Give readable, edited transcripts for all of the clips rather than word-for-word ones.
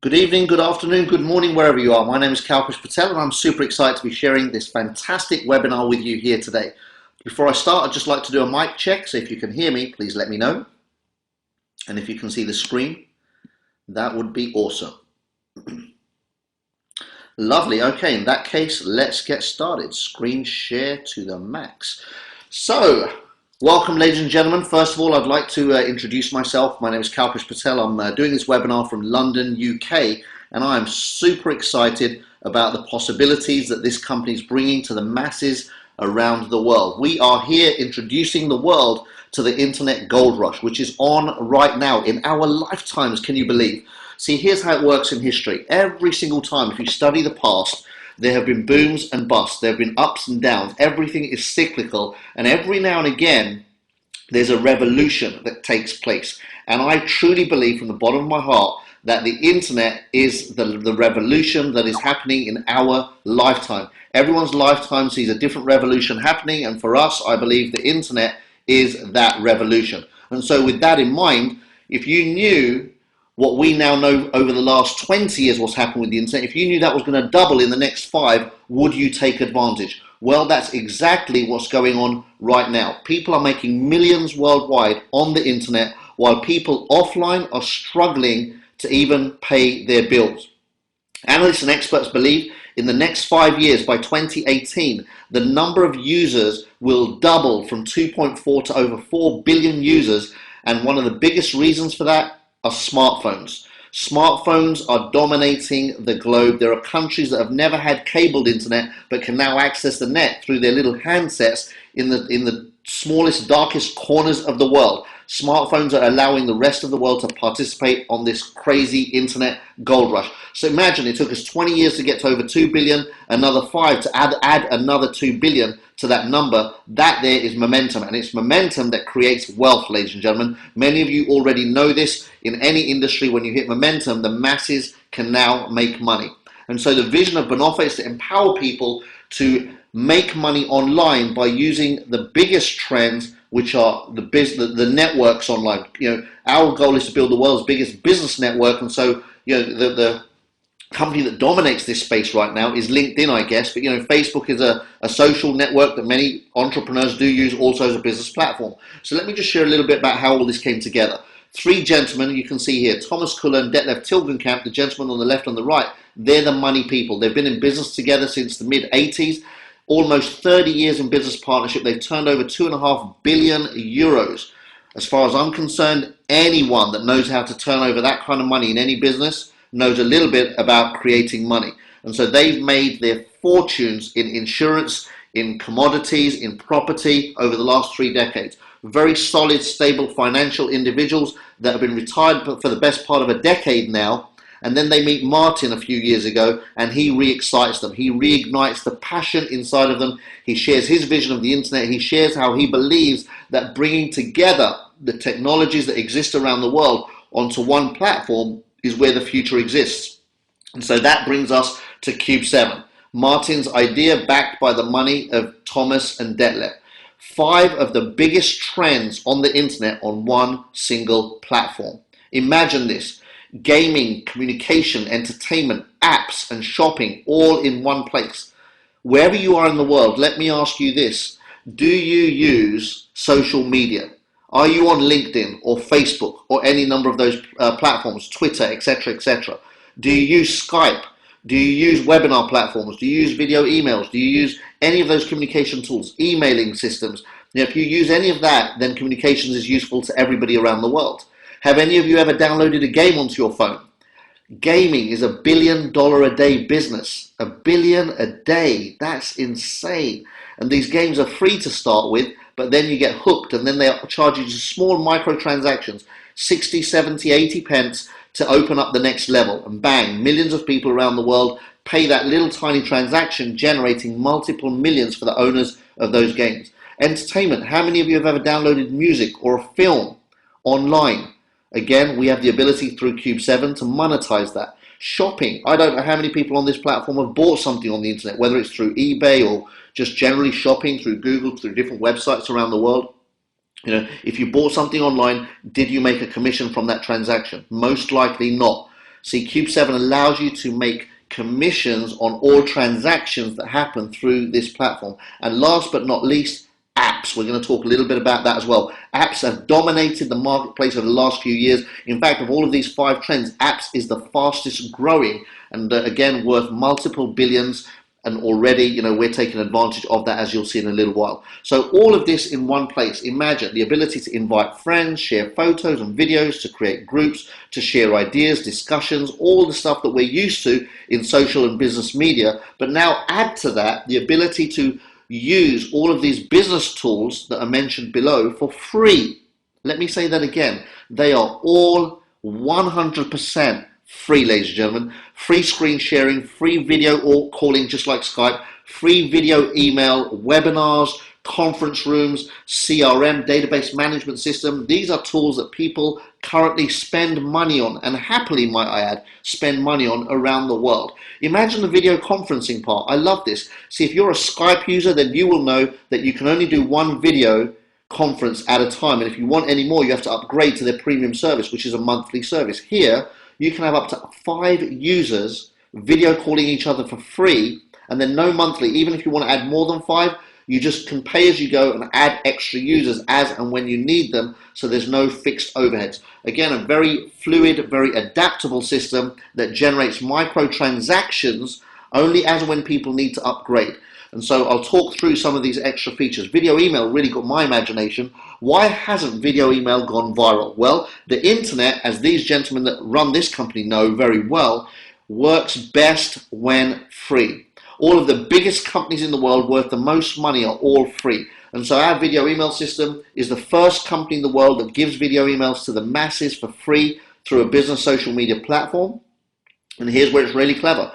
Good evening, good afternoon, good morning, wherever you are. My name is Kalpesh Patel and I'm super excited to be sharing this fantastic webinar with you here today. Before I start, I'd just like to do a mic check, so if you can hear me, please let me know. And if you can see the screen, that would be awesome. Lovely, okay, in that case, let's get started. Screen share to the max. So, welcome ladies and gentlemen. First of all, I'd like to introduce myself. My name is Kalpesh Patel. I'm doing this webinar from London, UK, and I'm super excited about the possibilities that this company is bringing to the masses around the world. We are here introducing the world to the internet gold rush, which is on right now in our lifetimes, can you believe? See, here's how it works in history. Every single time, if you study the past, there have been booms and busts, there have been ups and downs, everything is cyclical, and every now and again, there's a revolution that takes place. And I truly believe from the bottom of my heart that the internet is the revolution that is happening in our lifetime. Everyone's lifetime sees a different revolution happening, and for us, I believe the internet is that revolution. And so with that in mind, if you knew what we now know over the last 20 years what's happened with the internet, if you knew that was going to double in the next 5, would you take advantage? Well, that's exactly what's going on right now. People are making millions worldwide on the internet, while people offline are struggling to even pay their bills. Analysts and experts believe in the next 5 years, by 2018, the number of users will double from 2.4 to over 4 billion users, and one of the biggest reasons for that are smartphones. Smartphones are dominating the globe. There are countries that have never had cabled internet but can now access the net through their little handsets in the smallest, darkest corners of the world. Smartphones are allowing the rest of the world to participate on this crazy internet gold rush. So imagine it took us 20 years to get to over 2 billion, another 5 to add another 2 billion to that number. That there is momentum, and it's momentum that creates wealth, ladies and gentlemen. Many of you already know this. In any industry, when you hit momentum, the masses can now make money. And so the vision of Bonofa is to empower people to make money online by using the biggest trends, which are the networks online. Our goal is to build the world's biggest business network, and so the company that dominates this space right now is LinkedIn, I guess. But Facebook is a social network that many entrepreneurs do use also as a business platform. So let me just share a little bit about how all this came together. 3 gentlemen you can see here, Thomas Kuller and Detlef Tilgenkamp, the gentlemen on the left and the right, they're the money people. They've been in business together since the mid-80s. Almost 30 years in business partnership. They've turned over 2.5 billion euros. As far as I'm concerned, anyone that knows how to turn over that kind of money in any business knows a little bit about creating money. And so they've made their fortunes in insurance, in commodities, in property over the last 3 decades. Very solid, stable financial individuals that have been retired for the best part of a decade now. And then they meet Martin a few years ago, and he re-excites them. He reignites the passion inside of them. He shares his vision of the internet. He shares how he believes that bringing together the technologies that exist around the world onto one platform is where the future exists. And so that brings us to Cube 7. Martin's idea, backed by the money of Thomas and Detlef. 5 of the biggest trends on the internet on one single platform. Imagine this. Gaming, communication, entertainment, apps, and shopping all in one place. Wherever you are in the world, let me ask you this. Do you use social media? Are you on LinkedIn or Facebook or any number of those platforms, Twitter, etc., etc.? Do you use Skype? Do you use webinar platforms? Do you use video emails? Do you use any of those communication tools, emailing systems? If you use any of that, then communications is useful to everybody around the world. Have any of you ever downloaded a game onto your phone? Gaming is $1 billion a day business. $1 billion a day. That's insane. And these games are free to start with, but then you get hooked, and then they charge you just small microtransactions, 60, 70, 80 pence to open up the next level. And bang, millions of people around the world pay that little tiny transaction, generating multiple millions for the owners of those games. Entertainment. How many of you have ever downloaded music or a film online? Again, we have the ability through Cube 7 to monetize that. Shopping. I don't know how many people on this platform have bought something on the internet, whether it's through eBay or just generally shopping through Google, through different websites around the world. If you bought something online, did you make a commission from that transaction? Most likely not. See, Cube7 allows you to make commissions on all transactions that happen through this platform. And last but not least, apps. We're going to talk a little bit about that as well. Apps have dominated the marketplace over the last few years. In fact, of all of these 5 trends, apps is the fastest growing, and again, worth multiple billions. And already, we're taking advantage of that, as you'll see in a little while. So all of this in one place. Imagine the ability to invite friends, share photos and videos, to create groups, to share ideas, discussions, all the stuff that we're used to in social and business media. But now add to that the ability to use all of these business tools that are mentioned below for free. Let me say that again. They are all 100% free, ladies and gentlemen. Free screen sharing, free video or calling just like Skype, free video email, webinars, conference rooms, CRM, database management system. These are tools that people currently spend money on, and happily, might I add, spend money on around the world. Imagine the video conferencing part. I love this. See, if you're a Skype user, then you will know that you can only do one video conference at a time. And if you want any more, you have to upgrade to their premium service, which is a monthly service. Here, you can have up to 5 users video calling each other for free, and then no monthly. Even if you want to add more than 5, you just can pay as you go and add extra users as and when you need them, so there's no fixed overheads. Again, a very fluid, very adaptable system that generates microtransactions only as and when people need to upgrade. And so I'll talk through some of these extra features. Video email really got my imagination. Why hasn't video email gone viral? Well, the internet, as these gentlemen that run this company know very well, works best when free. All of the biggest companies in the world worth the most money are all free. And so our video email system is the first company in the world that gives video emails to the masses for free through a business social media platform. And here's where it's really clever.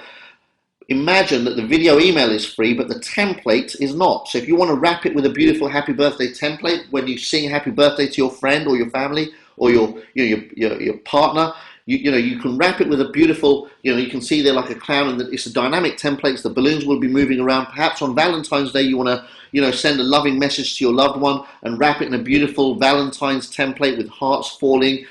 Imagine that the video email is free, but the template is not. So if you want to wrap it with a beautiful happy birthday template, when you sing happy birthday to your friend or your family or your partner, you can wrap it with a beautiful, you can see there like a clown, and it's a dynamic template. The balloons will be moving around. Perhaps on Valentine's Day, you want to, send a loving message to your loved one and wrap it in a beautiful Valentine's template with hearts falling,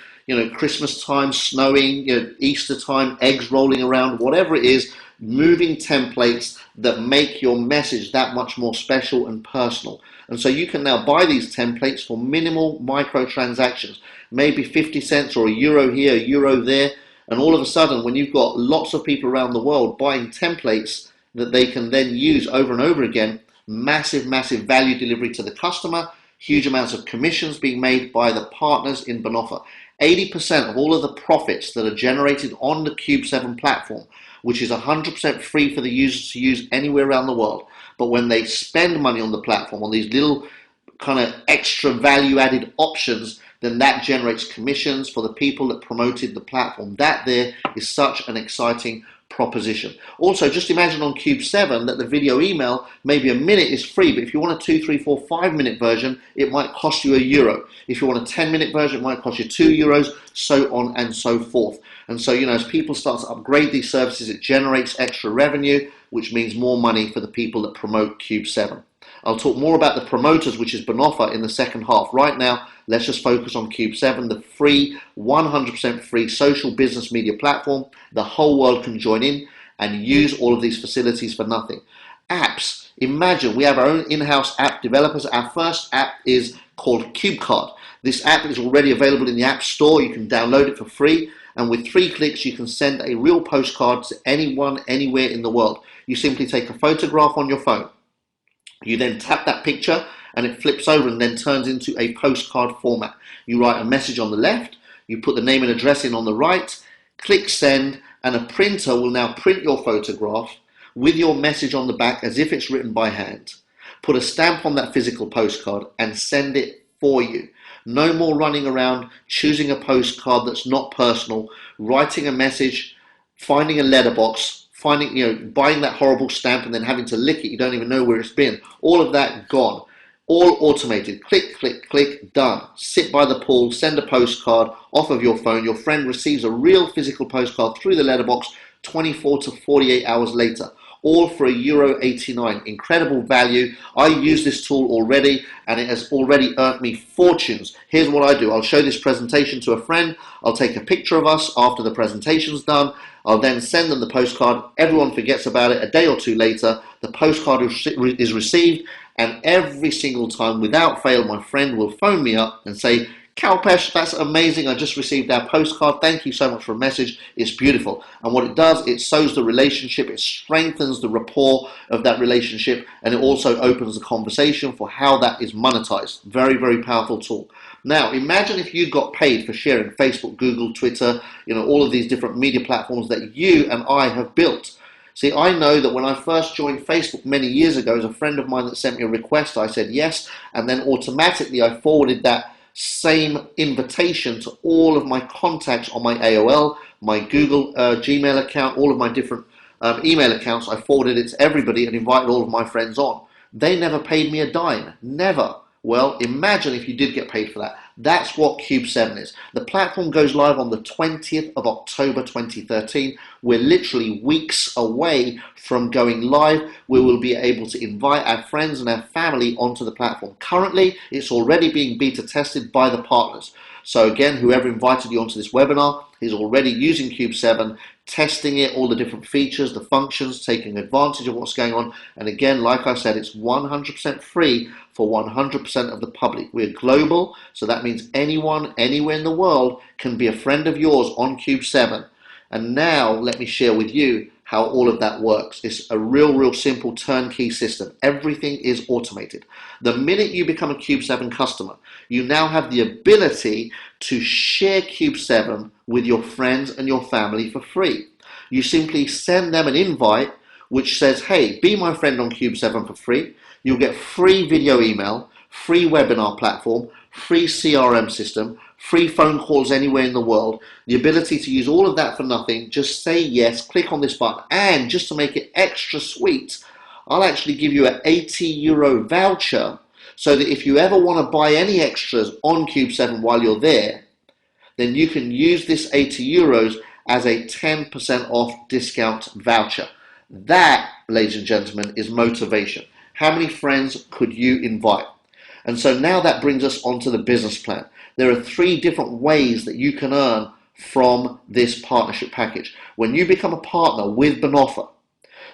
Christmas time, snowing, Easter time, eggs rolling around, whatever it is. Moving templates that make your message that much more special and personal. And so you can now buy these templates for minimal microtransactions, maybe 50 cents or €1 here, €1 there. And all of a sudden, when you've got lots of people around the world buying templates that they can then use over and over again, massive, massive value delivery to the customer, huge amounts of commissions being made by the partners in Bonofa. 80% of all of the profits that are generated on the Cube7 platform, which is 100% free for the users to use anywhere around the world. But when they spend money on the platform, on these little kind of extra value-added options, then that generates commissions for the people that promoted the platform. That there is such an exciting proposition. Also, just imagine on Cube7 that the video email, maybe a minute is free, but if you want a 2, 3, 4, 5 minute version, it might cost you €1. If you want a 10-minute version, it might cost you €2, so on and so forth. And so, as people start to upgrade these services, it generates extra revenue, which means more money for the people that promote Cube7. I'll talk more about the promoters, which is Bonofa, in the second half. Right now, let's just focus on Cube7, the free, 100% free social business media platform. The whole world can join in and use all of these facilities for nothing. Apps. Imagine we have our own in-house app developers. Our first app is called CubeCard. This app is already available in the App Store. You can download it for free. And with 3 clicks, you can send a real postcard to anyone, anywhere in the world. You simply take a photograph on your phone. You then tap that picture and it flips over and then turns into a postcard format. You write a message on the left, you put the name and address in on the right, click send, and a printer will now print your photograph with your message on the back as if it's written by hand. Put a stamp on that physical postcard and send it for you. No more running around choosing a postcard that's not personal, writing a message, finding a letterbox, buying that horrible stamp and then having to lick it. You don't even know where it's been. All of that gone. All automated. Click, click, click, done. Sit by the pool, send a postcard off of your phone. Your friend receives a real physical postcard through the letterbox 24 to 48 hours later. all for €1.89. Incredible value. I use this tool already and it has already earned me fortunes. Here's what I do. I'll show this presentation to a friend. I'll take a picture of us after the presentation's done. I'll then send them the postcard. Everyone forgets about it. A day or two later, the postcard is received, and every single time, without fail, my friend will phone me up and say, Kalpesh, that's amazing. I just received our postcard. Thank you so much for a message. It's beautiful. And what it does, it sows the relationship. It strengthens the rapport of that relationship. And it also opens the conversation for how that is monetized. Very, very powerful tool. Now, imagine if you got paid for sharing Facebook, Google, Twitter, all of these different media platforms that you and I have built. See, I know that when I first joined Facebook many years ago, as a friend of mine that sent me a request, I said yes. And then automatically I forwarded that same invitation to all of my contacts on my AOL, my Google Gmail account, all of my different email accounts. I forwarded it to everybody and invited all of my friends on. They never paid me a dime, never. Well, imagine if you did get paid for that. That's what Cube 7 is. The platform goes live on the 20th of October 2013. We're literally weeks away from going live. We will be able to invite our friends and our family onto the platform. Currently, it's already being beta tested by the partners. So again, whoever invited you onto this webinar is already using Cube 7, testing it, all the different features, the functions, taking advantage of what's going on. And again, like I said, it's 100% free for 100% of the public. We're global, so that means anyone, anywhere in the world can be a friend of yours on Cube 7. And now let me share with you how all of that works. It's a real simple turnkey system. Everything is automated. The minute you become a Cube 7 customer, you now have the ability to share Cube 7 with your friends and your family for free. You simply send them an invite which says, hey, be my friend on Cube 7 for free. You'll get free video email, free webinar platform, free CRM system, free phone calls anywhere in the world, the ability to use all of that for nothing. Just say yes, click on this button, and just to make it extra sweet, I'll actually give you an €80 voucher so that if you ever want to buy any extras on Cube 7 while you're there, then you can use this €80 as a 10% off discount voucher. That, ladies and gentlemen, is motivation. How many friends could you invite? And so now that brings us onto the business plan. There are 3 different ways that you can earn from this partnership package. When you become a partner with Bonofa,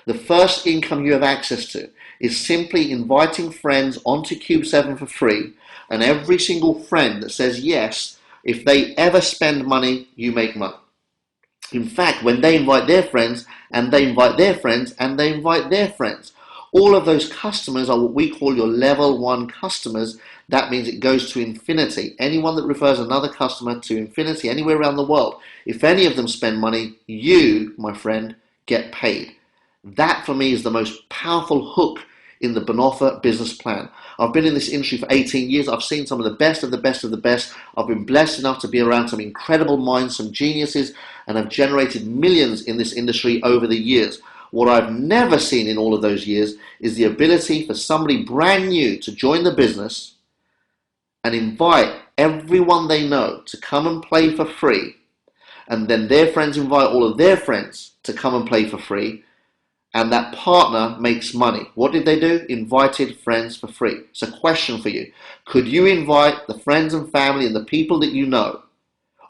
the first income you have access to is simply inviting friends onto Cube 7 for free, and every single friend that says yes, if they ever spend money, you make money. In fact, when they invite their friends, and they invite their friends, and they invite their friends, all of those customers are what we call your level 1 customers. That means it goes to infinity. Anyone that refers another customer to infinity anywhere around the world, if any of them spend money, you, my friend, get paid. That for me is the most powerful hook in the Bonofa business plan. I've been in this industry for 18 years. I've seen some of the best of the best of the best. I've been blessed enough to be around some incredible minds, some geniuses, and I've generated millions in this industry over the years. What I've never seen in all of those years is the ability for somebody brand new to join the business and invite everyone they know to come and play for free, and then their friends invite all of their friends to come and play for free, and that partner makes money. What did they do? Invited friends for free. So question for you. Could you invite the friends and family and the people that you know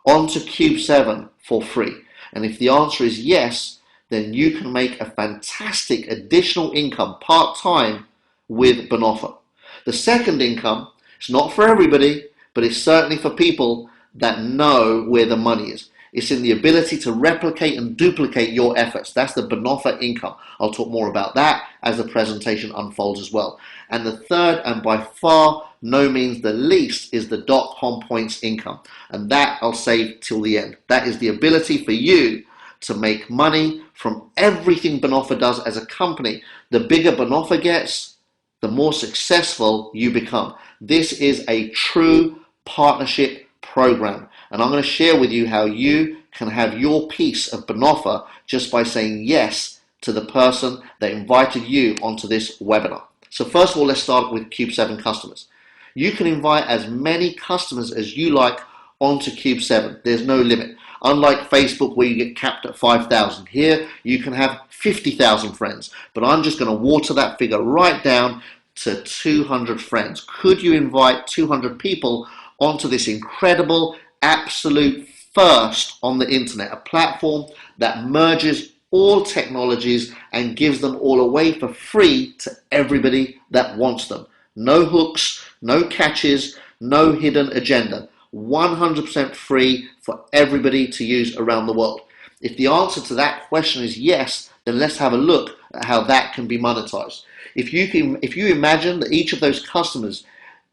onto Cube 7 for free? And if the answer is yes, then you can make a fantastic additional income part-time with Bonofa. The second income, it's not for everybody, but it's certainly for people that know where the money is. It's in the ability to replicate and duplicate your efforts. That's the Bonofa income. I'll talk more about that as the presentation unfolds as well. And the third, and by far no means the least, is the .com points income. And that I'll save till the end. That is the ability for you to make money from everything Bonofa does as a company. The bigger Bonofa gets, the more successful you become. This is a true partnership program. And I'm going to share with you how you can have your piece of Bonofa just by saying yes to the person that invited you onto this webinar. So first of all, let's start with Cube 7 customers. You can invite as many customers as you like onto Cube 7. There's no limit. Unlike Facebook where you get capped at 5,000, here you can have 50,000 friends. But I'm just going to water that figure right down to 200 friends. Could you invite 200 people onto this incredible, absolute first on the internet, a platform that merges all technologies and gives them all away for free to everybody that wants them? No hooks, no catches, no hidden agenda. 100% free for everybody to use around the world. If the answer to that question is yes, then let's have a look at how that can be monetized. If you imagine that each of those customers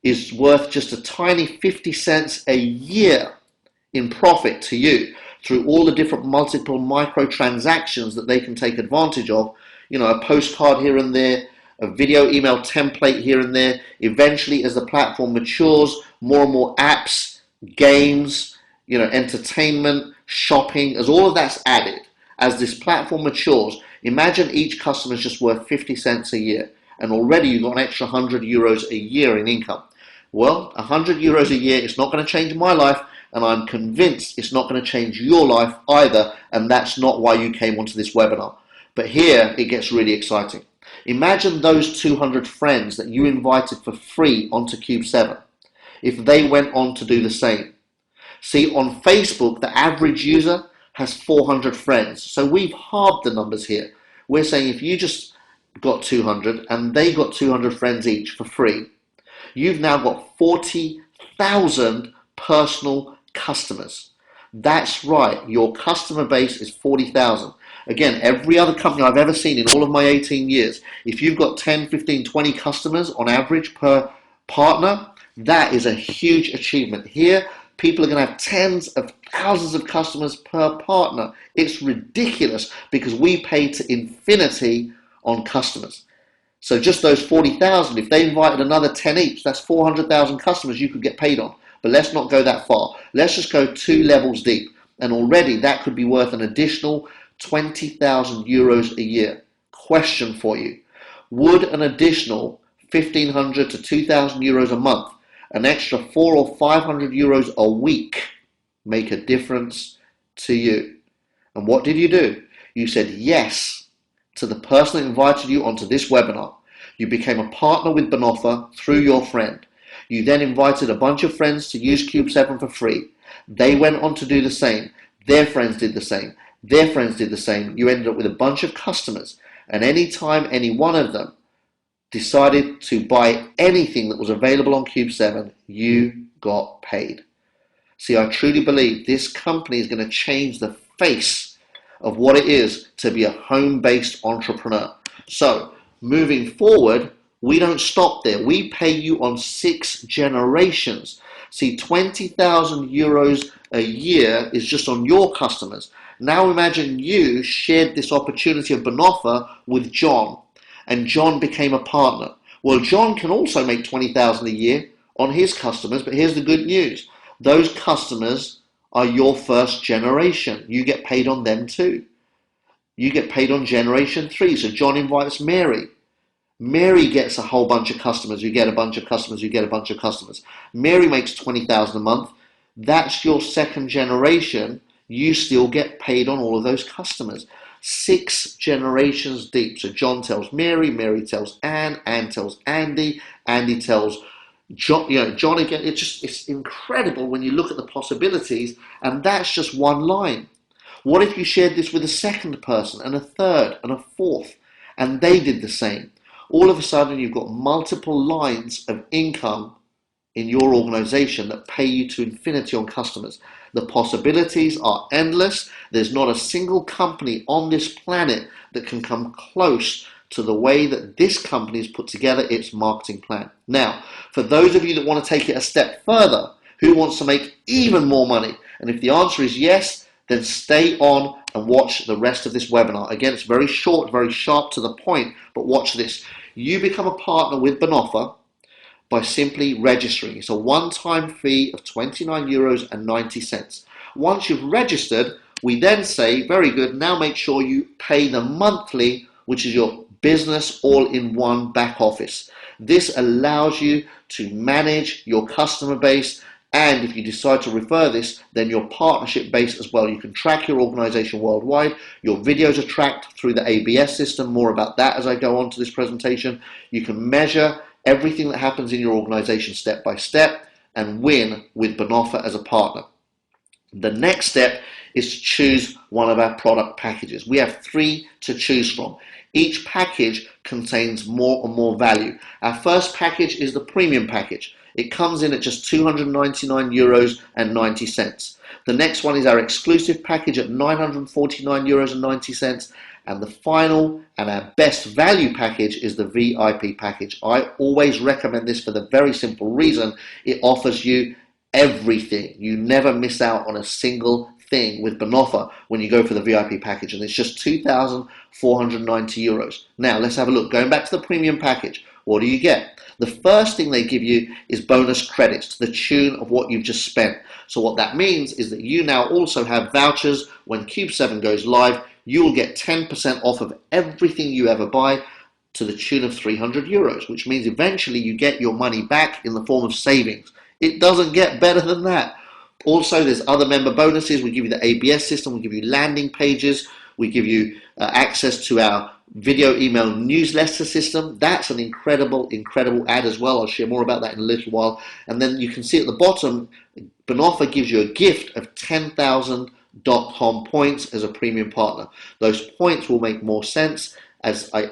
is worth just a tiny 50 cents a year in profit to you through all the different multiple microtransactions that they can take advantage of, a postcard here and there, a video email template here and there. Eventually, as the platform matures, more and more apps, games, entertainment, shopping, as all of that's added, as this platform matures, imagine each customer is just worth 50 cents a year, and already you've got an extra 100 euros a year in income. Well, 100 euros a year is not going to change my life, and I'm convinced it's not going to change your life either, and that's not why you came onto this webinar. But here it gets really exciting. Imagine those 200 friends that you invited for free onto Cube 7, if they went on to do the same. See, on Facebook, the average user has 400 friends. So we've halved the numbers here. We're saying if you just got 200 and they got 200 friends each for free, you've now got 40,000 personal customers. That's right, your customer base is 40,000. Again, every other company I've ever seen in all of my 18 years, if you've got 10, 15, 20 customers on average per partner, that is a huge achievement. Here, people are going to have tens of thousands of customers per partner. It's ridiculous because we pay to infinity on customers. So just those 40,000, if they invited another 10 each, that's 400,000 customers you could get paid on. But let's not go that far. Let's just go 2 levels deep. And already that could be worth an additional 20,000 euros a year. Question for you. Would an additional 1,500 to 2,000 euros a month, an extra 400 or 500 euros a week, make a difference to you? And what did you do? You said yes to the person that invited you onto this webinar. You became a partner with Bonofa through your friend. You then invited a bunch of friends to use Cube 7 for free. They went on to do the same. Their friends did the same. Their friends did the same. You ended up with a bunch of customers. And anytime any one of them decided to buy anything that was available on Cube 7, you got paid. See, I truly believe this company is going to change the face of what it is to be a home-based entrepreneur. So, moving forward, we don't stop there. We pay you on 6 generations. See, 20,000 euros a year is just on your customers. Now imagine you shared this opportunity of Bonofa with John, and John became a partner. Well, John can also make 20,000 a year on his customers, but here's the good news. Those customers are your first generation. You get paid on them too. You get paid on generation 3. So John invites Mary. Mary gets a whole bunch of customers. You get a bunch of customers. You get a bunch of customers. Mary makes 20,000 a month. That's your second generation. You still get paid on all of those customers. 6 generations deep. So John tells Mary, Mary tells Anne, Anne tells Andy, Andy tells John, John again. It's incredible when you look at the possibilities, and that's just one line. What if you shared this with a second person and a third and a fourth, and they did the same? All of a sudden you've got multiple lines of income in your organization that pay you to infinity on customers. The possibilities are endless. There's not a single company on this planet that can come close to the way that this company has put together its marketing plan. Now, for those of you that want to take it a step further, who wants to make even more money? And if the answer is yes, then stay on and watch the rest of this webinar. Again, it's very short, very sharp to the point, but watch this. You become a partner with Bonofa by simply registering. It's a one-time fee of 29 euros and 90 cents. Once you've registered, we then say, very good, now make sure you pay the monthly, which is your business all-in-one back office. This allows you to manage your customer base, And if you decide to refer this, then you're partnership based as well. You can track your organization worldwide. Your videos are tracked through the ABS system. More about that as I go on to this presentation. You can measure everything that happens in your organization step by step and win with Bonofa as a partner. The next step is to choose one of our product packages. We have 3 to choose from. Each package contains more and more value. Our first package is the premium package. It comes in at just €299.90. The next one is our exclusive package at €949.90. And the final and our best value package is the VIP package. I always recommend this for the very simple reason it offers you everything. You never miss out on a single thing with Bonofa when you go for the VIP package, and it's just €2,490. Now let's have a look. Going back to the premium package, what do you get? The first thing they give you is bonus credits to the tune of what you've just spent. So what that means is that you now also have vouchers. When Cube 7 goes live, you will get 10% off of everything you ever buy to the tune of €300, which means eventually you get your money back in the form of savings. It doesn't get better than that. Also, there's other member bonuses. We give you the ABS system. We give you landing pages. We give you access to our video email newsletter system. That's an incredible ad as well. I'll share more about that in a little while. And then you can see at the bottom, Bonofa gives you a gift of 10,000 .com points as a premium partner. Those points will make more sense as I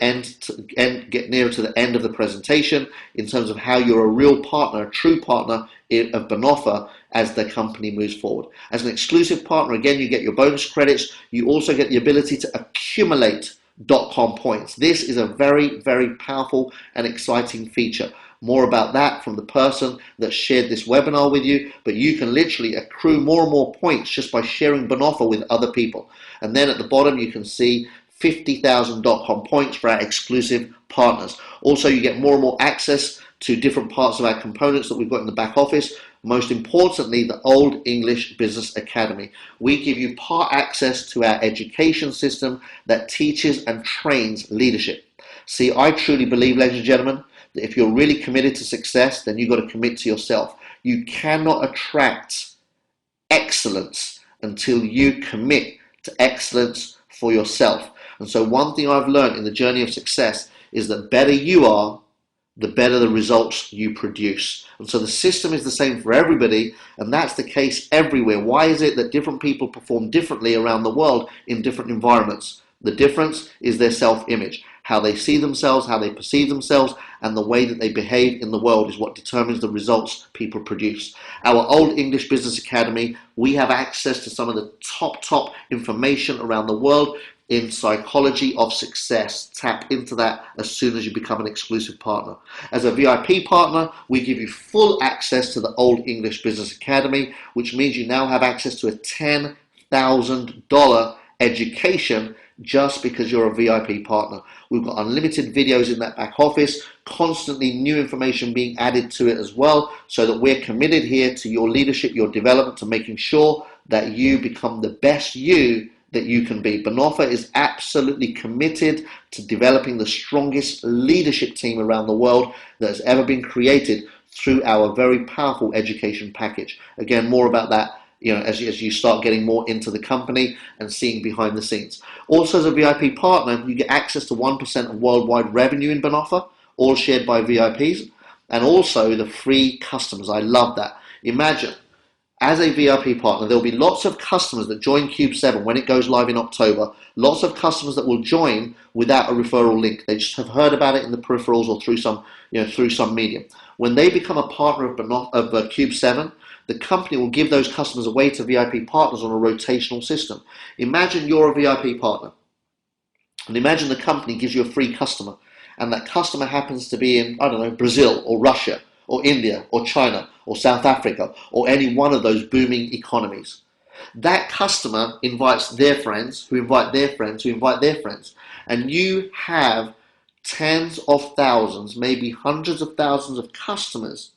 get nearer to the end of the presentation in terms of how you're a real partner, a true partner of Bonofa as the company moves forward. As an exclusive partner, again, you get your bonus credits. You also get the ability to accumulate .com points. This is a very, very powerful and exciting feature. More about that from the person that shared this webinar with you, but you can literally accrue more and more points just by sharing Bonofa with other people. And then at the bottom you can see 50,000 .com points for our exclusive partners. Also, you get more and more access to different parts of our components that we've got in the back office. Most importantly, the Old English Business Academy. We give you part access to our education system that teaches and trains leadership. See, I truly believe, ladies and gentlemen, that if you're really committed to success, then you've got to commit to yourself. You cannot attract excellence until you commit to excellence for yourself. And so one thing I've learned in the journey of success is that better you are, the better the results you produce. And so the system is the same for everybody, and that's the case everywhere. Why is it that different people perform differently around the world in different environments? The difference is their self-image. How they see themselves, how they perceive themselves, and the way that they behave in the world is what determines the results people produce. Our Old English Business Academy, we have access to some of the top information around the world in psychology of success. Tap into that as soon as you become an exclusive partner. As a VIP partner, we give you full access to the Old English Business Academy, which means you now have access to a $10,000 education just because you're a VIP partner. We've got unlimited videos in that back office, constantly new information being added to it as well, so that we're committed here to your leadership, your development, to making sure that you become the best you that you can be. Bonofa is absolutely committed to developing the strongest leadership team around the world that has ever been created through our very powerful education package. Again, more about that as you start getting more into the company and seeing behind the scenes. Also, as a VIP partner, you get access to 1% of worldwide revenue in Bonofa, all shared by VIPs, and also the free customers. I love that. Imagine, as a VIP partner, there'll be lots of customers that join Cube 7 when it goes live in October. Lots of customers that will join without a referral link. They just have heard about it in the peripherals or through some medium. When they become a partner of Cube 7, the company will give those customers away to VIP partners on a rotational system. Imagine you're a VIP partner, and imagine the company gives you a free customer, and that customer happens to be in, Brazil or Russia or India or China or South Africa or any one of those booming economies. That customer invites their friends, who invite their friends, who invite their friends, and you have tens of thousands, maybe hundreds of thousands of customers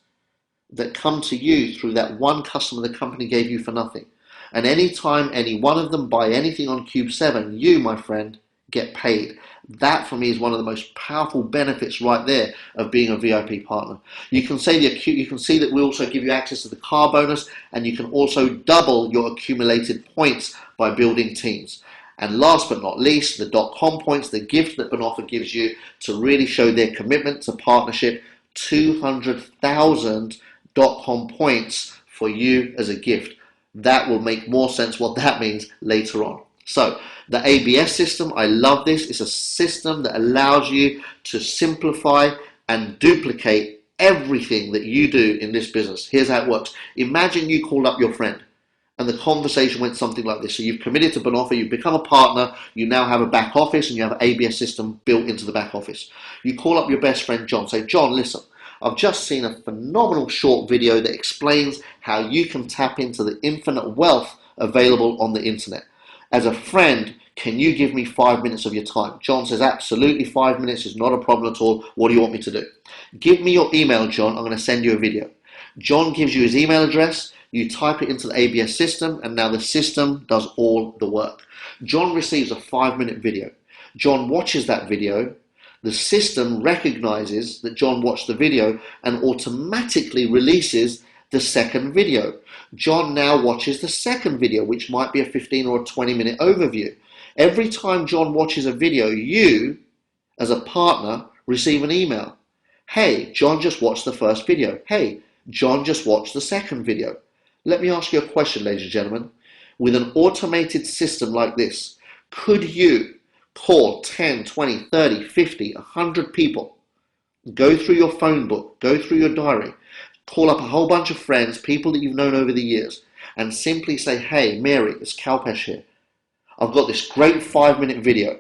that come to you through that one customer the company gave you for nothing. And anytime any one of them buy anything on Cube 7, you, my friend, get paid. That for me is one of the most powerful benefits right there of being a VIP partner. You can see that we also give you access to the car bonus, and you can also double your accumulated points by building teams. And last but not least, the .com points, the gift that Bonofa gives you to really show their commitment to partnership. 200,000 .com points for you as a gift. That will make more sense what that means later on. So the ABS system, I love this. It's a system that allows you to simplify and duplicate everything that you do in this business. Here's how it works. Imagine you called up your friend and the conversation went something like this. So you've committed to Bonofa, you've become a partner, you now have a back office and you have an ABS system built into the back office. You call up your best friend John, say, John, listen, I've just seen a phenomenal short video that explains how you can tap into the infinite wealth available on the internet. As a friend, can you give me 5 minutes of your time? John says, absolutely, 5 minutes is not a problem at all. What do you want me to do? Give me your email, John. I'm going to send you a video. John gives you his email address. You type it into the ABS system, and now the system does all the work. John receives a 5-minute video. John watches that video. The system recognizes that John watched the video and automatically releases the second video. John now watches the second video, which might be a 15 or a 20-minute overview. Every time John watches a video, you, as a partner, receive an email. Hey, John just watched the first video. Hey, John just watched the second video. Let me ask you a question, ladies and gentlemen. With an automated system like this, could you call 10, 20, 30, 50, 100 people, go through your phone book, go through your diary, call up a whole bunch of friends, people that you've known over the years, and simply say, hey, Mary, it's Kalpesh here. I've got this great 5-minute video.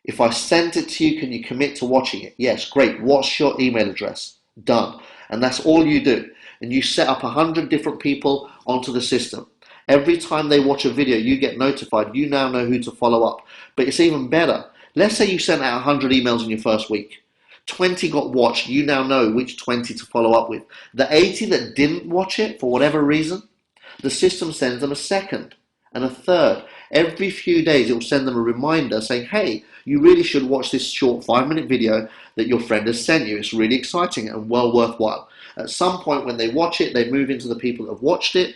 If I send it to you, can you commit to watching it? Yes, great. What's your email address? Done. And that's all you do. And you set up 100 different people onto the system. Every time they watch a video, you get notified. You now know who to follow up. But it's even better. Let's say you sent out 100 emails in your first week. 20 got watched. You now know which 20 to follow up with. The 80 that didn't watch it for whatever reason, the system sends them a second and a third. Every few days, it will send them a reminder saying, hey, you really should watch this short 5-minute video that your friend has sent you. It's really exciting and well worthwhile. At some point when they watch it, they move into the people that have watched it,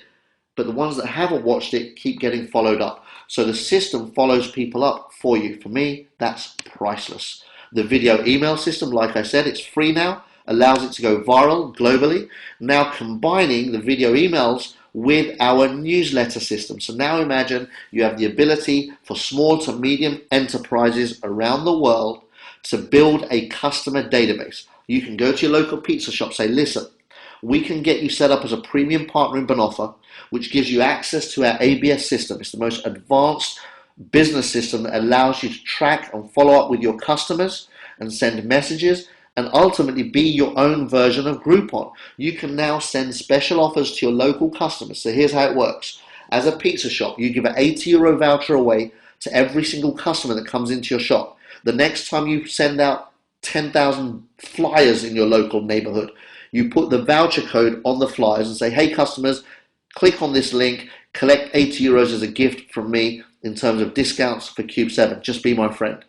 but the ones that haven't watched it keep getting followed up. So the system follows people up for you. For me, that's priceless. The video email system, like I said, it's free now, allows it to go viral globally. Now combining the video emails with our newsletter system. So now imagine you have the ability for small to medium enterprises around the world to build a customer database. You can go to your local pizza shop, say, listen, we can get you set up as a premium partner in Bonofa, which gives you access to our ABS system. It's the most advanced business system that allows you to track and follow up with your customers and send messages and ultimately be your own version of Groupon. You can now send special offers to your local customers. So here's how it works. As a pizza shop, you give an €80 voucher away to every single customer that comes into your shop. The next time you send out 10,000 flyers in your local neighborhood, you put the voucher code on the flyers and say, hey customers, click on this link, collect €80 as a gift from me in terms of discounts for Cube 7. Just be my friend.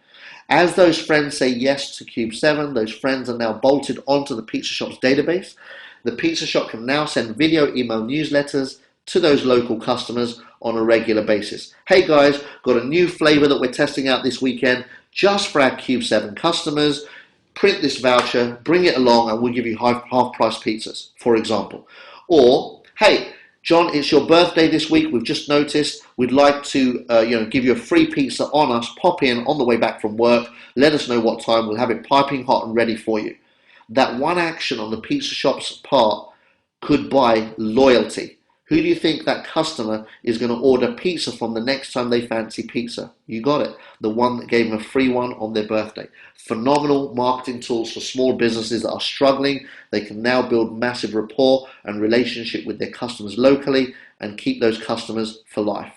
As those friends say yes to Cube 7, those friends are now bolted onto the pizza shop's database. The pizza shop can now send video email newsletters to those local customers on a regular basis. Hey guys, got a new flavor that we're testing out this weekend just for our Cube 7 customers. Print this voucher, bring it along, and we'll give you half-price pizzas, for example. Or, hey, John, it's your birthday this week. We've just noticed. We'd like to give you a free pizza on us. Pop in on the way back from work. Let us know what time. We'll have it piping hot and ready for you. That one action on the pizza shop's part could buy loyalty. Who do you think that customer is going to order pizza from the next time they fancy pizza? You got it. The one that gave them a free one on their birthday. Phenomenal marketing tools for small businesses that are struggling. They can now build massive rapport and relationship with their customers locally and keep those customers for life.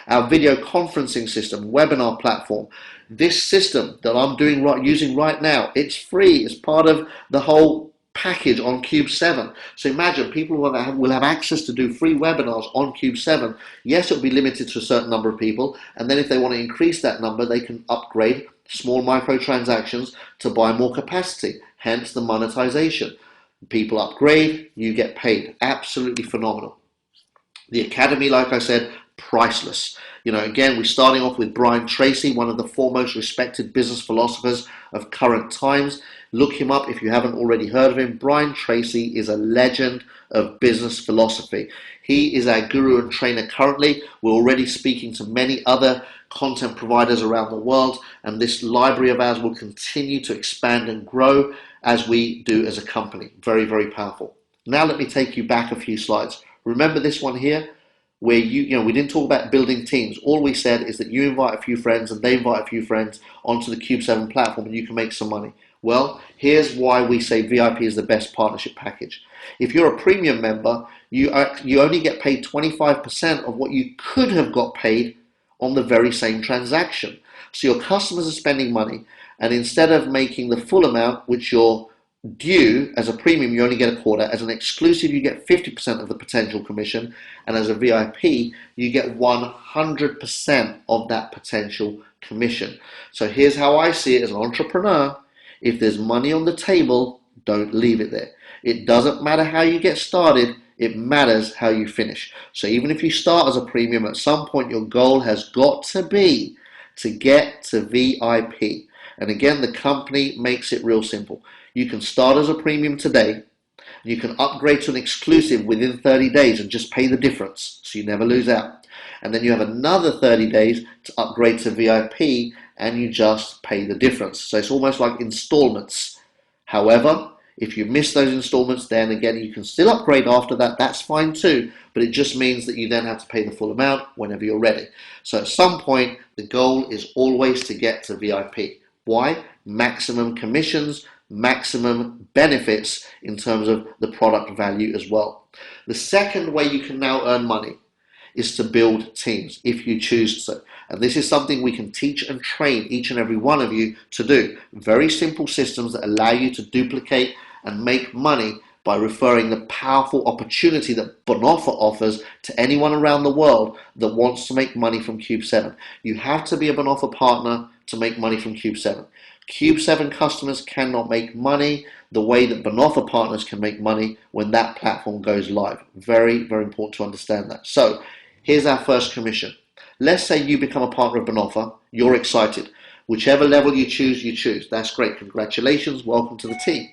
Our video conferencing system, webinar platform, this system that I'm using right now, it's free. It's part of the whole package on Cube 7. So imagine people will have access to do free webinars on Cube 7. Yes, it'll be limited to a certain number of people, and then if they want to increase that number, they can upgrade small microtransactions to buy more capacity, hence the monetization. People upgrade, you get paid. Absolutely phenomenal. The Academy, like I said, priceless. Again, we're starting off with Brian Tracy, one of the foremost respected business philosophers of current times. Look him up if you haven't already heard of him. Brian Tracy is a legend of business philosophy. He is our guru and trainer currently. We're already speaking to many other content providers around the world, and this library of ours will continue to expand and grow as we do as a company. Very, very powerful. Now let me take you back a few slides. Remember this one here, where we didn't talk about building teams. All we said is that you invite a few friends and they invite a few friends onto the Cube 7 platform and you can make some money. Well, here's why we say VIP is the best partnership package. If you're a premium member, you only get paid 25% of what you could have got paid on the very same transaction. So your customers are spending money, and instead of making the full amount, which you're due as a premium, you only get a quarter. As an exclusive, you get 50% of the potential commission, and as a VIP, you get 100% of that potential commission. So here's how I see it as an entrepreneur. If there's money on the table, don't leave it there. It doesn't matter how you get started, it matters how you finish. So even if you start as a premium, at some point your goal has got to be to get to VIP. And again, the company makes it real simple. You can start as a premium today. You can upgrade to an exclusive within 30 days and just pay the difference, so you never lose out. And then you have another 30 days to upgrade to VIP, and you just pay the difference. So it's almost like installments. However, if you miss those installments, then again, you can still upgrade after that. That's fine too, but it just means that you then have to pay the full amount whenever you're ready. So at some point, the goal is always to get to VIP. Why? Maximum commissions, maximum benefits in terms of the product value as well. The second way you can now earn money is to build teams if you choose so. And this is something we can teach and train each and every one of you to do. Very simple systems that allow you to duplicate and make money by referring the powerful opportunity that Bonofa offers to anyone around the world that wants to make money from Cube 7. You have to be a Bonofa partner to make money from Cube 7. Cube 7 customers cannot make money the way that Bonofa partners can make money when that platform goes live. Very, very important to understand that. So here's our first commission. Let's say you become a partner of Bonofa. You're excited. Whichever level you choose. That's great. Congratulations. Welcome to the team.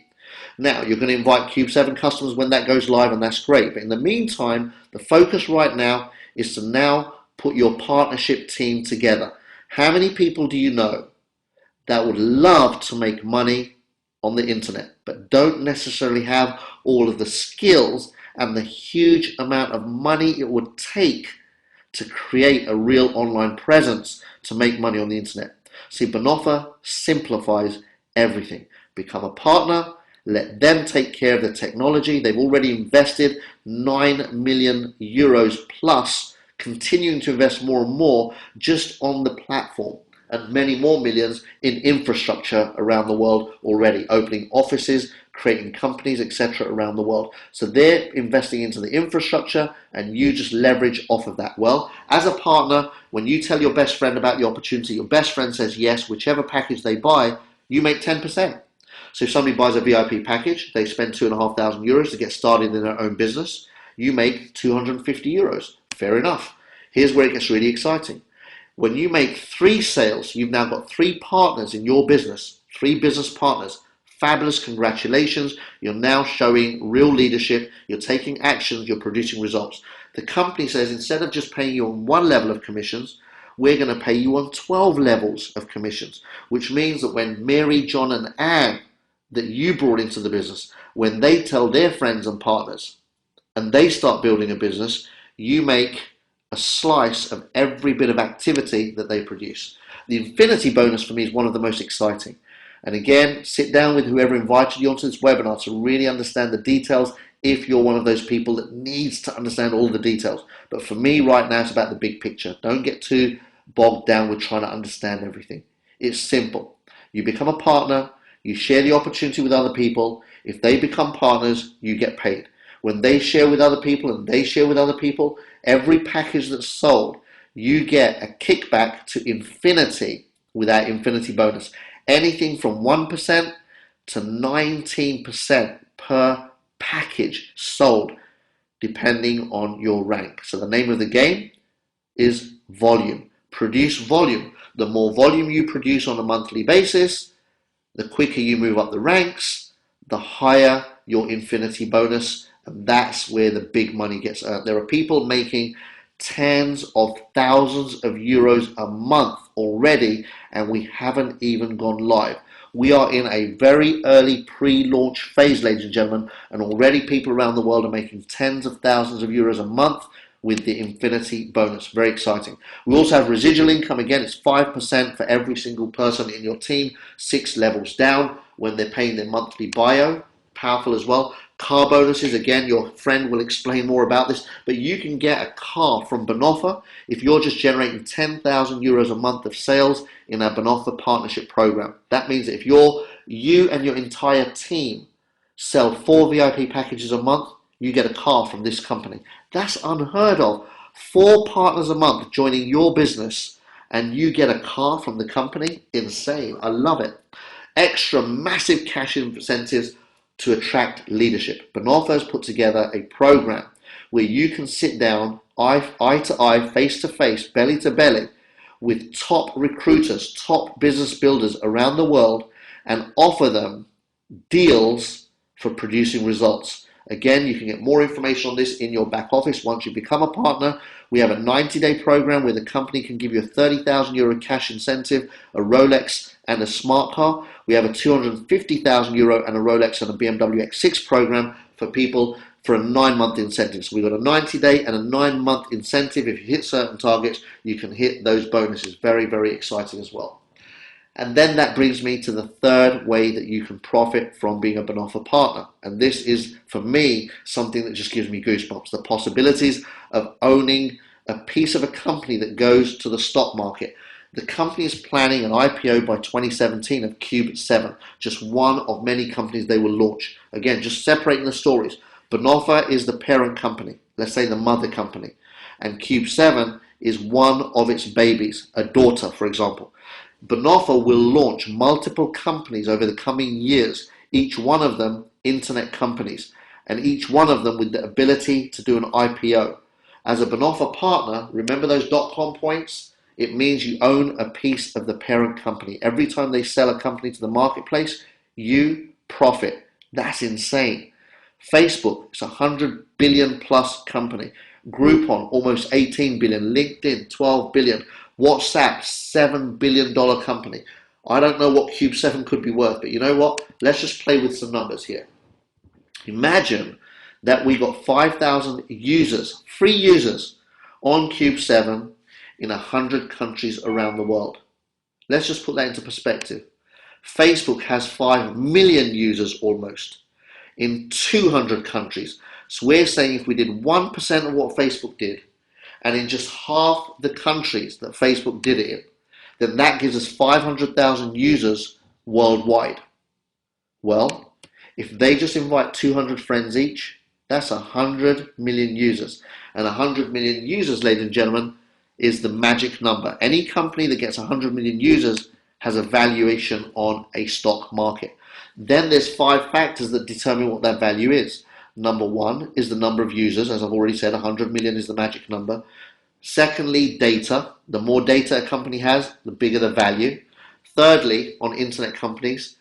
Now, you're going to invite Cube 7 customers when that goes live, and that's great. But in the meantime, the focus right now is to now put your partnership team together. How many people do you know that would love to make money on the internet, but don't necessarily have all of the skills and the huge amount of money it would take to create a real online presence to make money on the internet? See, Bonofa simplifies everything. Become a partner, let them take care of the technology. They've already invested 9 million euros plus, continuing to invest more and more just on the platform, and many more millions in infrastructure around the world already, opening offices, creating companies, etc. around the world. So they're investing into the infrastructure, and you just leverage off of that. Well, as a partner, when you tell your best friend about the opportunity, your best friend says yes, whichever package they buy, you make 10%. So if somebody buys a VIP package, they spend €2,500 to get started in their own business, you make 250 euros. Fair enough. Here's where it gets really exciting. When you make 3 sales, you've now got 3 partners in your business, 3 business partners. Fabulous, congratulations. You're now showing real leadership. You're taking actions, you're producing results. The company says, instead of just paying you on 1 level of commissions, we're going to pay you on 12 levels of commissions, which means that when Mary, John, and Anne that you brought into the business, when they tell their friends and partners and they start building a business, you make a slice of every bit of activity that they produce. The infinity bonus for me is one of the most exciting. And again, sit down with whoever invited you onto this webinar to really understand the details if you're one of those people that needs to understand all the details. But for me right now, it's about the big picture. Don't get too bogged down with trying to understand everything. It's simple. You become a partner, you share the opportunity with other people. If they become partners, you get paid. When they share with other people and they share with other people, every package that's sold, you get a kickback to infinity with that infinity bonus. Anything from 1% to 19% per package sold, depending on your rank. So the name of the game is volume. Produce volume. The more volume you produce on a monthly basis, the quicker you move up the ranks, the higher your infinity bonus, and that's where the big money gets earned. There are people making tens of thousands of euros a month already, and we haven't even gone live. We are in a very early pre-launch phase, ladies and gentlemen, and already people around the world are making tens of thousands of euros a month with the infinity bonus. Very exciting. We also have residual income. Again, it's 5% for every single person in your team, 6 levels down when they're paying their monthly bio. Powerful as well. Car bonuses, again, your friend will explain more about this, but you can get a car from Bonofa if you're just generating 10,000 euros a month of sales in our Bonofa partnership program. That means that if you and your entire team sell 4 VIP packages a month, you get a car from this company. That's unheard of. 4 partners a month joining your business and you get a car from the company. Insane. I love it. Extra massive cash incentives to attract leadership. Bonofa has put together a program where you can sit down eye to eye, face to face, belly to belly with top recruiters, top business builders around the world and offer them deals for producing results. Again, you can get more information on this in your back office once you become a partner. We have a 90-day program where the company can give you a 30,000 euro cash incentive, a Rolex and a smart car. We have a 250,000 euro and a Rolex and a BMW X6 program for people for a 9-month incentive. So we've got a 90-day and a 9-month incentive. If you hit certain targets, you can hit those bonuses. Very, very exciting as well. And then that brings me to the third way that you can profit from being a Bonofa partner. And this is, for me, something that just gives me goosebumps. The possibilities of owning a piece of a company that goes to the stock market. The company is planning an IPO by 2017 of Cube 7, just one of many companies they will launch. Again, just separating the stories. Bonofa is the parent company, let's say the mother company. And Cube 7 is one of its babies, a daughter, for example. Bonofa will launch multiple companies over the coming years, each one of them internet companies, and each one of them with the ability to do an IPO. As a Bonofa partner, remember those .com points? It means you own a piece of the parent company. Every time they sell a company to the marketplace, you profit. That's insane. Facebook, it's a 100 billion plus company. Groupon, almost 18 billion. LinkedIn, 12 billion. WhatsApp, $7 billion company. I don't know what Cube 7 could be worth, but you know what? Let's just play with some numbers here. Imagine that we got 5,000 users, free users, on Cube 7 in 100 countries around the world. Let's just put that into perspective. Facebook has 5 million users almost in 200 countries. So we're saying if we did 1% of what Facebook did, and in just half the countries that Facebook did it in, then that gives us 500,000 users worldwide. Well, if they just invite 200 friends each, that's 100 million users. And 100 million users, ladies and gentlemen, is the magic number. Any company that gets 100 million users has a valuation on a stock market. Then there's 5 factors that determine what that value is. Number 1 is the number of users. As I've already said, 100 million is the magic number. Secondly, data. The more data a company has, the bigger the value. Thirdly, on internet companies,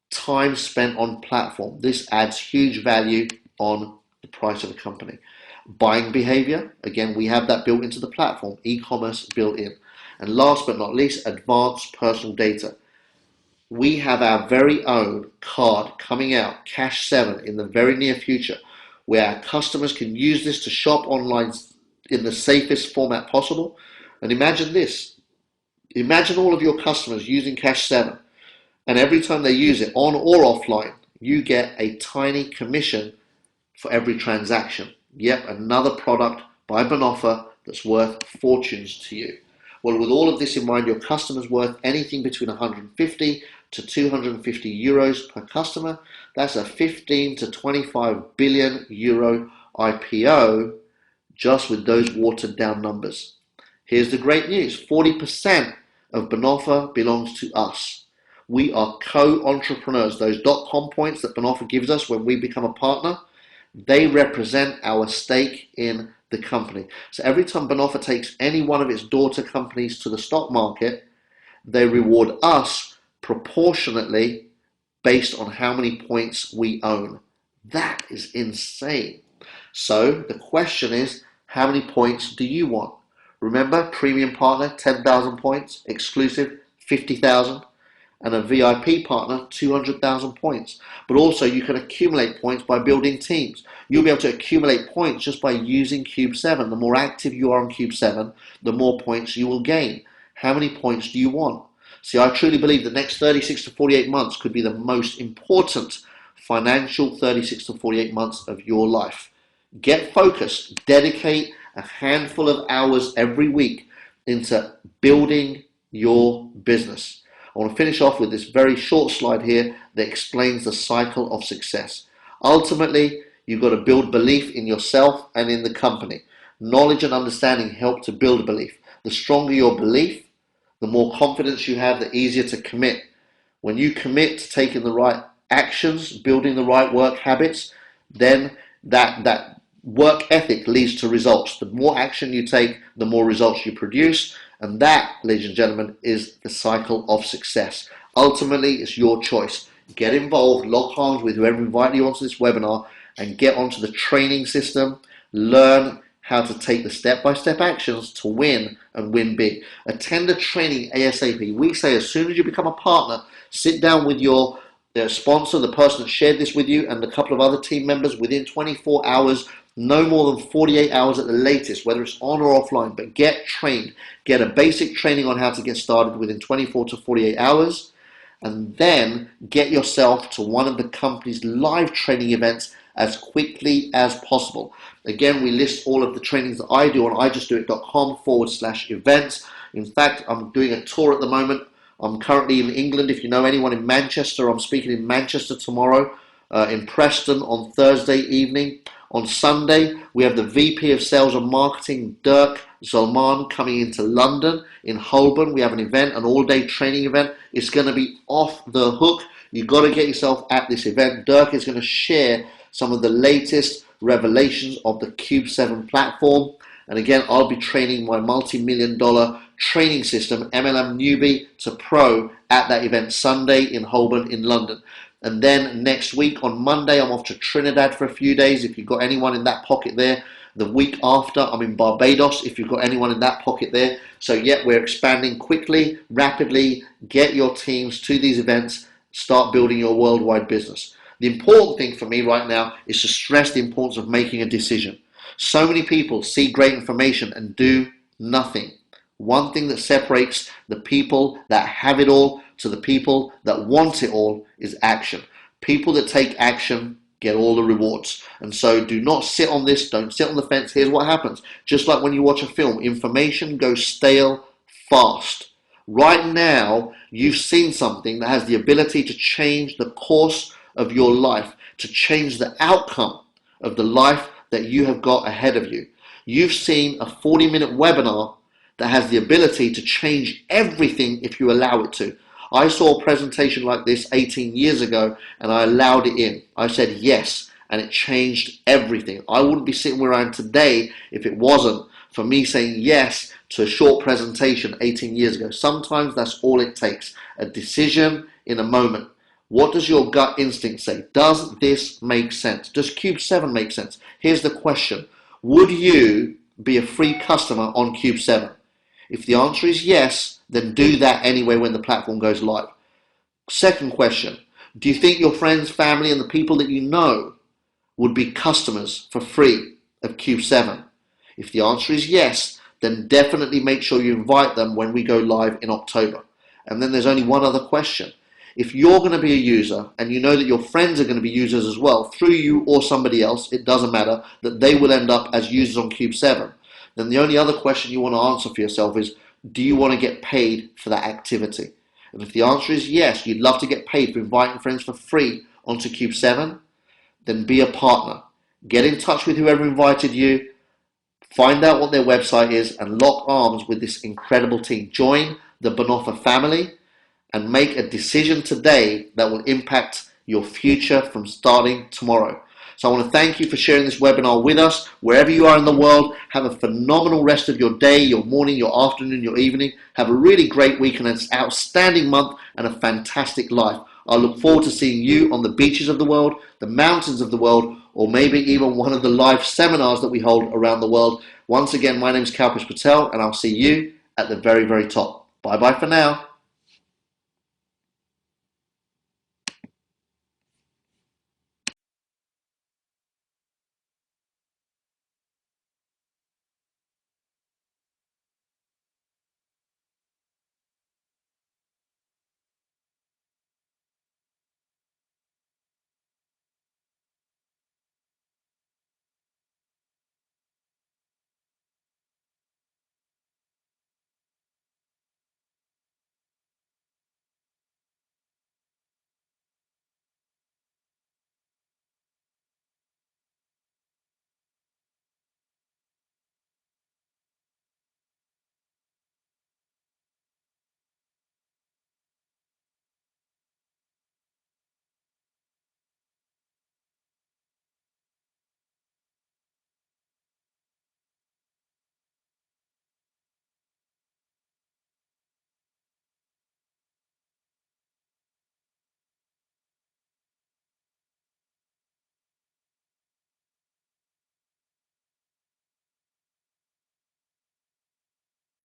time spent on platform. This adds huge value on the price of a company. Buying behavior, again, we have that built into the platform. E-commerce built in. And last but not least, advanced personal data. We have our very own card coming out, Cash 7, in the very near future, where our customers can use this to shop online in the safest format possible. And imagine this. Imagine all of your customers using Cash 7, and every time they use it, on or offline, you get a tiny commission for every transaction. Yep, another product by Bonofa that's worth fortunes to you. Well, with all of this in mind, your customer's worth anything between 150 to 250 euros per customer. That's a 15 to 25 billion euro IPO just with those watered down numbers. Here's the great news. 40% of Bonofa belongs to us. We are co-entrepreneurs. Those .com points that Bonofa gives us when we become a partner, they represent our stake in the company. So every time Bonofa takes any one of its daughter companies to the stock market, they reward us proportionately based on how many points we own. That is insane. So the question is, how many points do you want? Remember, premium partner, 10,000 points, exclusive, 50,000, and a VIP partner, 200,000 points. But also you can accumulate points by building teams. You'll be able to accumulate points just by using Cube 7. The more active you are on Cube 7, the more points you will gain. How many points do you want? See, I truly believe the next 36 to 48 months could be the most important financial 36 to 48 months of your life. Get focused, dedicate a handful of hours every week into building your business. I want to finish off with this very short slide here that explains the cycle of success. Ultimately, you've got to build belief in yourself and in the company. Knowledge and understanding help to build belief. The stronger your belief, the more confidence you have, the easier to commit. When you commit to taking the right actions, building the right work habits, then that work ethic leads to results. The more action you take, the more results you produce. And that, ladies and gentlemen, is the cycle of success. Ultimately, it's your choice. Get involved, lock arms with whoever invited you onto this webinar, and get onto the training system. Learn how to take the step-by-step actions to win and win big. Attend a training ASAP. We say as soon as you become a partner, sit down with your sponsor, the person that shared this with you, and a couple of other team members within 24 hours, no more than 48 hours at the latest, whether it's on or offline, but get trained. Get a basic training on how to get started within 24 to 48 hours, and then get yourself to one of the company's live training events as quickly as possible. Again, we list all of the trainings that I do on ijustdoit.com/events. In fact, I'm doing a tour at the moment. I'm currently in England. If you know anyone in Manchester, I'm speaking in Manchester tomorrow, in Preston on Thursday evening. On Sunday, we have the VP of Sales and Marketing, Dirk Zolman, coming into London. In Holborn, we have an event, an all-day training event. It's going to be off the hook. You've got to get yourself at this event. Dirk is going to share some of the latest revelations of the Cube 7 platform. And again, I'll be training my multi-million-dollar training system, MLM Newbie to Pro, at that event Sunday in Holborn in London. And then next week on Monday, I'm off to Trinidad for a few days. If you've got anyone in that pocket there. The week after, I'm in Barbados, if you've got anyone in that pocket there. So yeah, we're expanding quickly, rapidly. Get your teams to these events. Start building your worldwide business. The important thing for me right now is to stress the importance of making a decision. So many people see great information and do nothing. One thing that separates the people that have it all to the people that want it all is action. People that take action get all the rewards. And so do not sit on this, don't sit on the fence. Here's what happens. Just like when you watch a film, information goes stale fast. Right now, you've seen something that has the ability to change the course of your life, to change the outcome of the life that you have got ahead of you. You've seen a 40-minute webinar that has the ability to change everything if you allow it to. I saw a presentation like this 18 years ago and I allowed it in. I said yes, and it changed everything. I wouldn't be sitting where I am today if it wasn't for me saying yes to a short presentation 18 years ago. Sometimes that's all it takes, a decision in a moment. What does your gut instinct say? Does this make sense? Does Cube 7 make sense? Here's the question. Would you be a free customer on Cube 7? If the answer is yes, then do that anyway when the platform goes live. Second question, do you think your friends, family, and the people that you know would be customers for free of Cube 7? If the answer is yes, then definitely make sure you invite them when we go live in October. And then there's only one other question. If you're going to be a user and you know that your friends are going to be users as well, through you or somebody else, it doesn't matter, that they will end up as users on Cube 7, then the only other question you want to answer for yourself is, do you want to get paid for that activity? And if the answer is yes, you'd love to get paid for inviting friends for free onto Cube 7, then be a partner. Get in touch with whoever invited you, find out what their website is, and lock arms with this incredible team. Join the Bonofa family and make a decision today that will impact your future from starting tomorrow. So I want to thank you for sharing this webinar with us. Wherever you are in the world, have a phenomenal rest of your day, your morning, your afternoon, your evening. Have a really great week and an outstanding month and a fantastic life. I look forward to seeing you on the beaches of the world, the mountains of the world, or maybe even one of the live seminars that we hold around the world. Once again, my name is Kalpesh Patel, and I'll see you at the very, very top. Bye-bye for now.